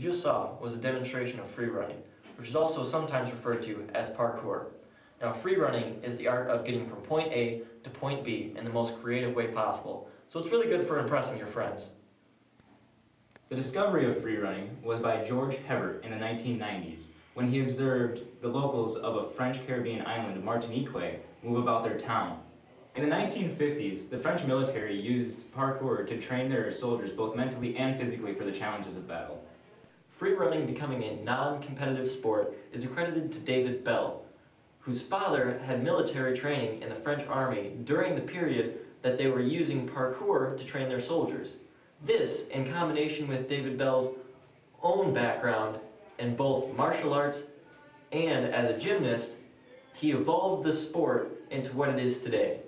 just saw was a demonstration of free running, which is also sometimes referred to as parkour. Now, free running is the art of getting from point A to point B in the most creative way possible, so it's really good for impressing your friends. The discovery of free running was by George Hebert in the 1990s, when he observed the locals of a French Caribbean island, Martinique, move about their town. In the 1950s, the French military used parkour to train their soldiers both mentally and physically for the challenges of battle. Free running becoming a non-competitive sport is accredited to David Bell, whose father had military training in the French army during the period that they were using parkour to train their soldiers. This, in combination with David Bell's own background in both martial arts and as a gymnast, he evolved the sport into what it is today.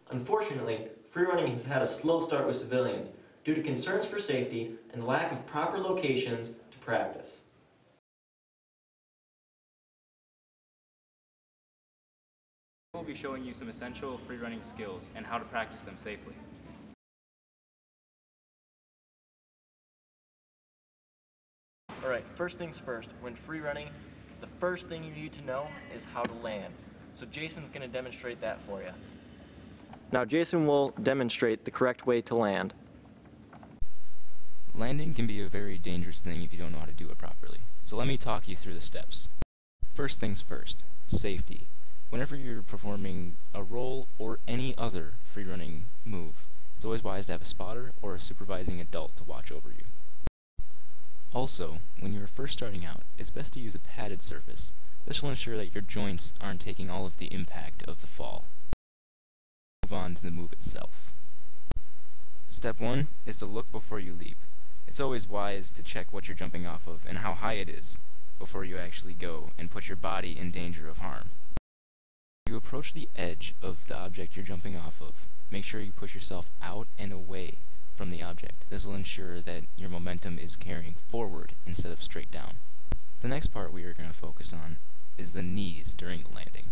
Unfortunately, free running has had a slow start with civilians due to concerns for safety and lack of proper locations to practice. We'll be showing you some essential free running skills and how to practice them safely. Alright, first things first, when free running, the first thing you need to know is how to land. So Jason's going to demonstrate that for you. Now Jason will demonstrate the correct way to land. Landing can be a very dangerous thing if you don't know how to do it properly. So let me talk you through the steps. First things first, safety. Whenever you're performing a roll or any other free running move, it's always wise to have a spotter or a supervising adult to watch over you. Also, when you're first starting out, it's best to use a padded surface. This will ensure that your joints aren't taking all of the impact of the fall. Move on to the move itself. Step 1 is to look before you leap. It's always wise to check what you're jumping off of and how high it is before you actually go and put your body in danger of harm. As you approach the edge of the object you're jumping off of, make sure you push yourself out and away from the object. This will ensure that your momentum is carrying forward instead of straight down. The next part we are going to focus on is the knees during the landing.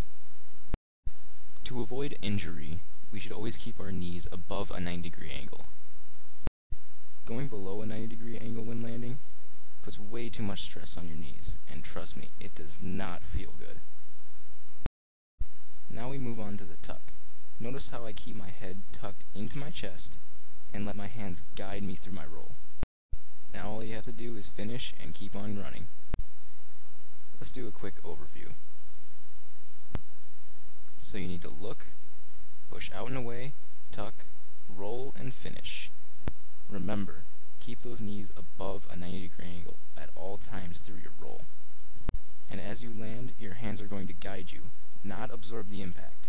To avoid injury, we should always keep our knees above a 90-degree angle. Going below a 90-degree angle when landing puts way too much stress on your knees, and trust me, it does not feel good. Now we move on to the tuck. Notice how I keep my head tucked into my chest and let my hands guide me through my roll. Now all you have to do is finish and keep on running. Let's do a quick overview. So you need to look, push out and away, tuck, roll, and finish. Remember, keep those knees above a 90-degree angle at all times through your roll. And as you land, your hands are going to guide you, not absorb the impact.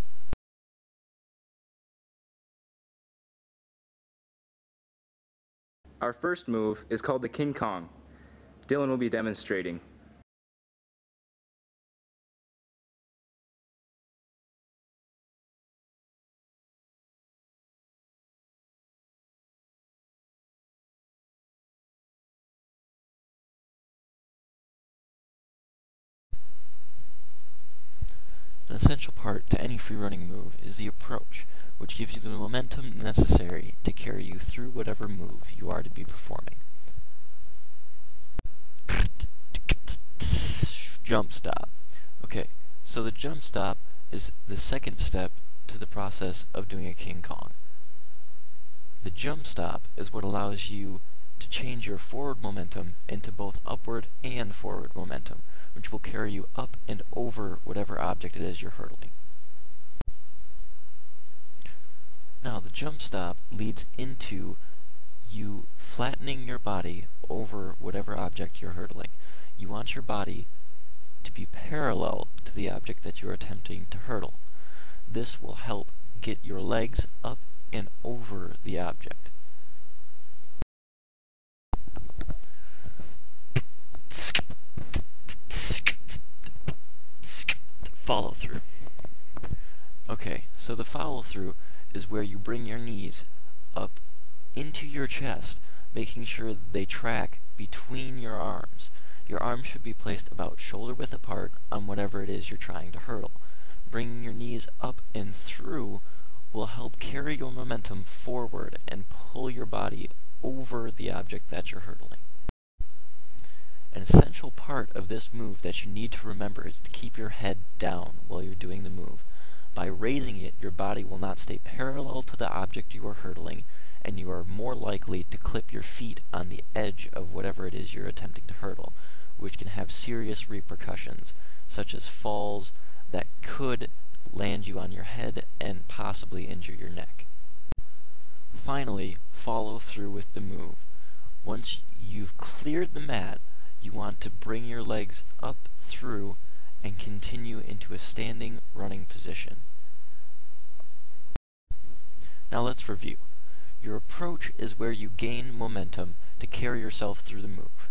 Our first move is called the King Kong. Dylan will be demonstrating. An essential part to any free running move is the approach, which gives you the momentum necessary to carry you through whatever move you are to be performing. Jump stop. Okay, so the jump stop is the second step to the process of doing a King Kong. The jump stop is what allows you to change your forward momentum into both upward and forward momentum, which will carry you up and over whatever object it is you're hurdling. Now, the jump stop leads into you flattening your body over whatever object you're hurdling. You want your body to be parallel to the object that you're attempting to hurdle. This will help get your legs up and over the object. Follow through. Okay, so the follow through is where you bring your knees up into your chest, making sure they track between your arms. Your arms should be placed about shoulder width apart on whatever it is you're trying to hurdle. Bringing your knees up and through will help carry your momentum forward and pull your body over the object that you're hurdling. An essential part of this move that you need to remember is to keep your head down while you're doing the move. By raising it, your body will not stay parallel to the object you are hurdling, and you are more likely to clip your feet on the edge of whatever it is you're attempting to hurdle, which can have serious repercussions, such as falls that could land you on your head and possibly injure your neck. Finally, follow through with the move. Once you've cleared the mat, you want to bring your legs up through and continue into a standing running position. Now let's review. Your approach is where you gain momentum to carry yourself through the move.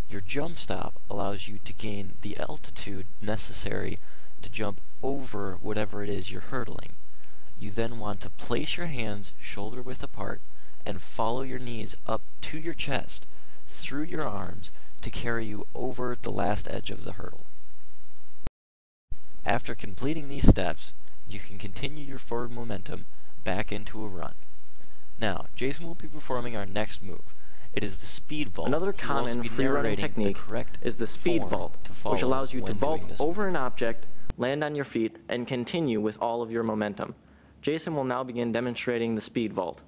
Your jump stop allows you to gain the altitude necessary to jump over whatever it is you're hurdling. You then want to place your hands shoulder width apart and follow your knees up to your chest through your arms to carry you over the last edge of the hurdle. After completing these steps, you can continue your forward momentum back into a run. Now, Jayson will be performing our next move. It is the speed vault. Another common free running technique is the speed vault, which allows you to vault over an object, land on your feet, and continue with all of your momentum. Jayson will now begin demonstrating the speed vault.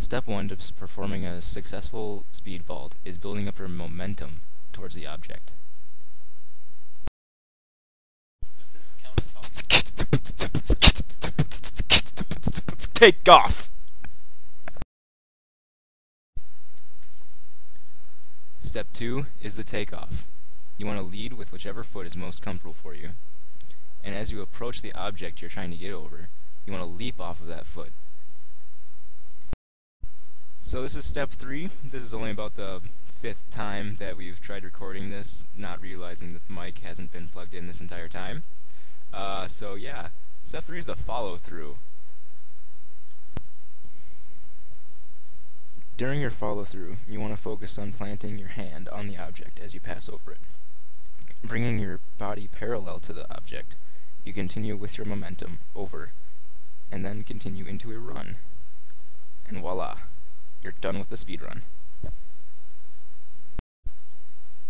Step 1 to performing a successful speed vault is building up your momentum towards the object. Take off! Step 2 is the takeoff. You want to lead with whichever foot is most comfortable for you. And as you approach the object you're trying to get over, you want to leap off of that foot. So this is step 3. This is only about the 5th time that we've tried recording this, not realizing that the mic hasn't been plugged in this entire time. So yeah, step 3 is the follow through. During your follow through, you want to focus on planting your hand on the object as you pass over it. Bringing your body parallel to the object, you continue with your momentum over, and then continue into a run. And voila! You're done with the speed run. Now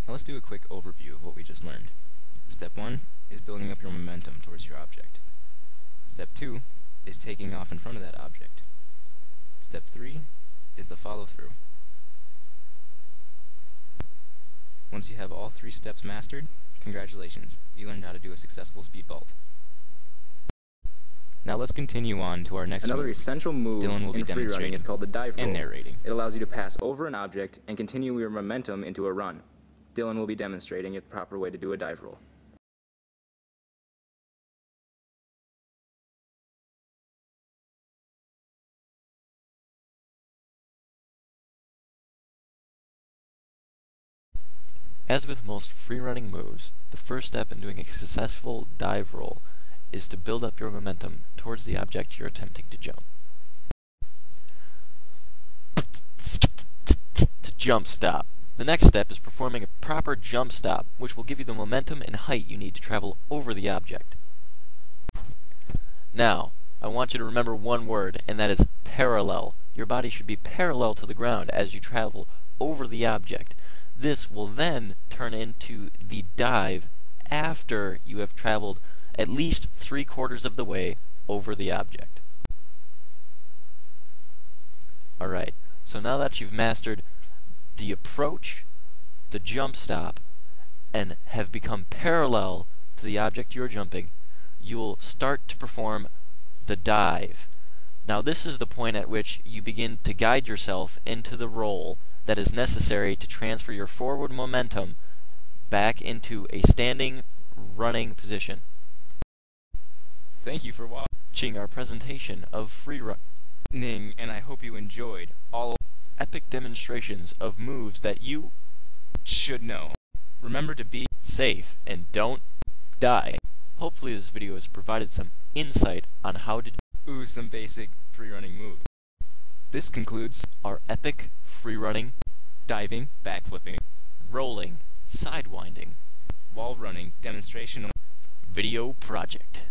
let's do a quick overview of what we just learned. Step 1 is building up your momentum towards your object. Step 2 is taking off in front of that object. Step 3 is the follow through. Once you have all 3 steps mastered, congratulations, you learned how to do a successful speed vault. Now let's continue on to our next Another move. essential move Dylan will be in free running is called the dive roll. and narrating. It allows you to pass over an object and continue your momentum into a run. Dylan will be demonstrating the proper way to do a dive roll. As with most free running moves, the first step in doing a successful dive roll is to build up your momentum towards the object you're attempting to jump. To jump stop. The next step is performing a proper jump stop, which will give you the momentum and height you need to travel over the object. Now, I want you to remember one word, and that is parallel. Your body should be parallel to the ground as you travel over the object. This will then turn into the dive after you have traveled at least 3/4 of the way over the object. Alright, so now that you've mastered the approach, the jump stop, and have become parallel to the object you're jumping, you'll start to perform the dive. Now this is the point at which you begin to guide yourself into the roll that is necessary to transfer your forward momentum back into a standing, running position. Thank you for Watching our presentation of free running, and I hope you enjoyed all epic demonstrations of moves that you should know. Remember to be safe and don't die. Hopefully this video has provided some insight on how to do some basic free running moves. This concludes our epic free running, diving, backflipping, rolling, sidewinding, wall running demonstration video project.